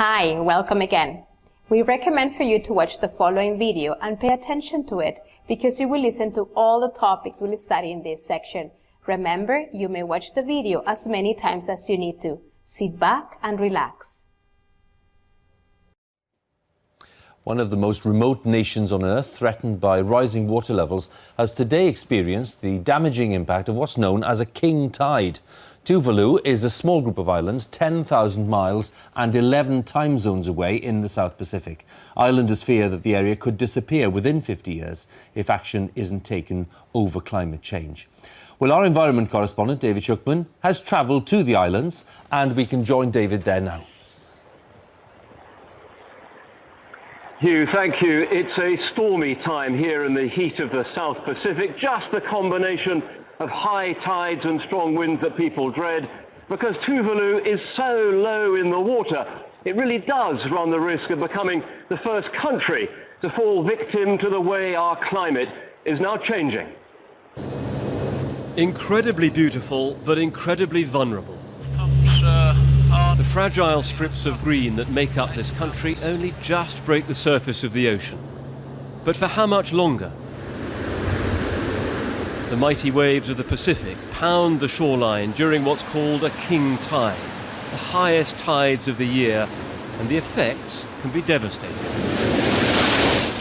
Hi, welcome again. We recommend for you to watch the following video and pay attention to it because you will listen to all the topics we'll study in this section. Remember, you may watch the video as many times as you need to. Sit back and relax. One of the most remote nations on Earth, threatened by rising water levels, has today experienced the damaging impact of what's known as a king tide. Tuvalu is a small group of islands 10,000 miles and 11 time zones away in the South Pacific. Islanders fear that the area could disappear within 50 years if action isn't taken over climate change. Well, our environment correspondent, David Shukman, has travelled to the islands, and we can join David there now. Hugh, thank you. It's a stormy time here in the heat of the South Pacific, just the combination of high tides and strong winds that people dread. Because Tuvalu is so low in the water, it really does run the risk of becoming the first country to fall victim to the way our climate is now changing. Incredibly beautiful, but incredibly vulnerable. The fragile strips of green that make up this country only just break the surface of the ocean. But for how much longer? The mighty waves of the Pacific pound the shoreline during what's called a king tide, the highest tides of the year, and the effects can be devastating.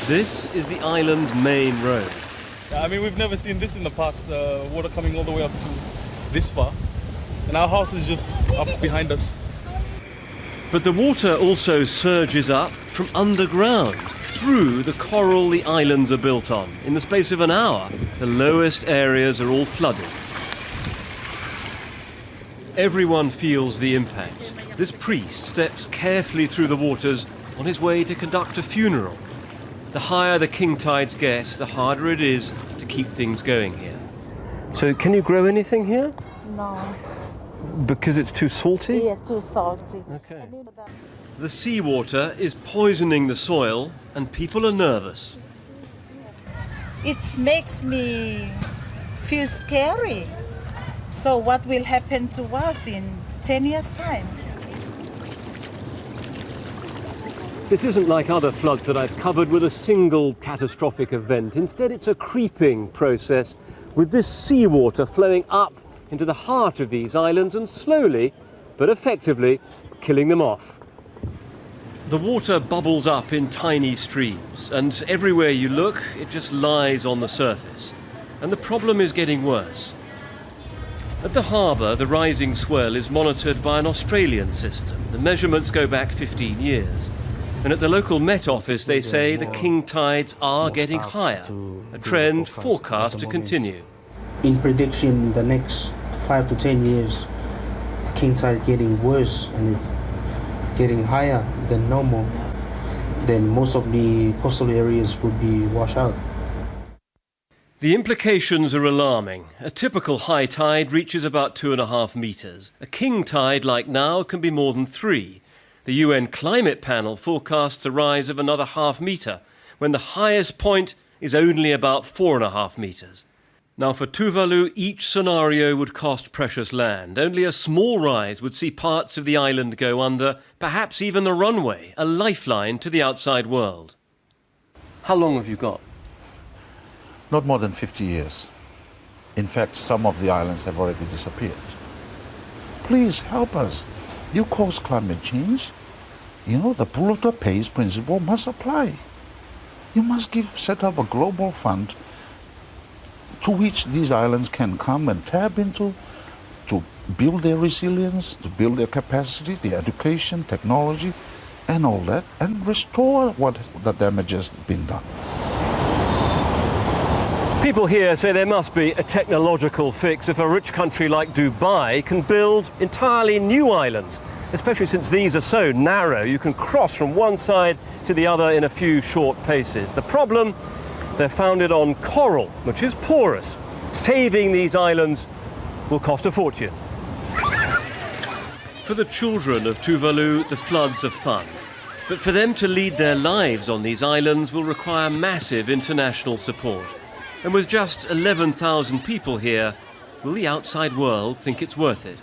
This is the island's main road. I mean, we've never seen this in the past, water coming all the way up to this far. And our house is just up behind us. But the water also surges up from underground, through the coral the islands are built on. In the space of an hour, the lowest areas are all flooded. Everyone feels the impact. This priest steps carefully through the waters on his way to conduct a funeral. The higher the king tides get, the harder it is to keep things going here. So can you grow anything here? No. Because it's too salty? Yeah, too salty. Okay. The seawater is poisoning the soil and people are nervous. It makes me feel scary. So what will happen to us in 10 years' time? This isn't like other floods that I've covered with a single catastrophic event. Instead, it's a creeping process with this seawater flowing up into the heart of these islands and slowly, but effectively, killing them off. The water bubbles up in tiny streams, and everywhere you look, it just lies on the surface. And the problem is getting worse. At the harbour, the rising swell is monitored by an Australian system. The measurements go back 15 years. And at the local Met Office, they say the king tides are getting higher, a trend forecast to continue. In prediction, the next 5 to 10 years, the king tide getting worse and getting higher than normal. Then most of the coastal areas would be washed out. The implications are alarming. A typical high tide reaches about 2.5 meters. A king tide like now can be more than 3. The UN Climate Panel forecasts a rise of another 0.5 meter, when the highest point is only about 4.5 meters. Now for Tuvalu, each scenario would cost precious land. Only a small rise would see parts of the island go under, perhaps even the runway, a lifeline to the outside world. How long have you got? Not more than 50 years. In fact, some of the islands have already disappeared. Please help us. You cause climate change. You know, the polluter pays principle must apply. You must set up a global fund to which these islands can come and tap into to build their resilience, to build their capacity, their education, technology, and all that, and restore what the damage has been done. People here say there must be a technological fix if a rich country like Dubai can build entirely new islands, especially since these are so narrow you can cross from one side to the other in a few short paces. The problem? They're founded on coral, which is porous. Saving these islands will cost a fortune. For the children of Tuvalu, the floods are fun. But for them to lead their lives on these islands will require massive international support. And with just 11,000 people here, will the outside world think it's worth it?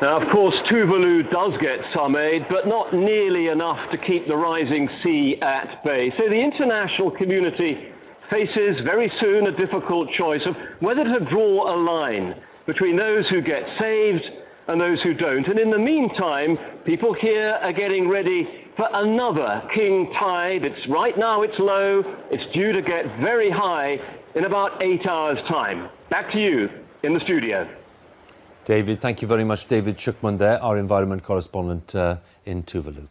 Now, of course, Tuvalu does get some aid, but not nearly enough to keep the rising sea at bay. So the international community faces very soon a difficult choice of whether to draw a line between those who get saved and those who don't. And in the meantime, people here are getting ready for another king tide. Right now it's low. It's due to get very high in about 8 hours' time. Back to you in the studio. David, thank you very much. David Shukman there, our environment correspondent in Tuvalu.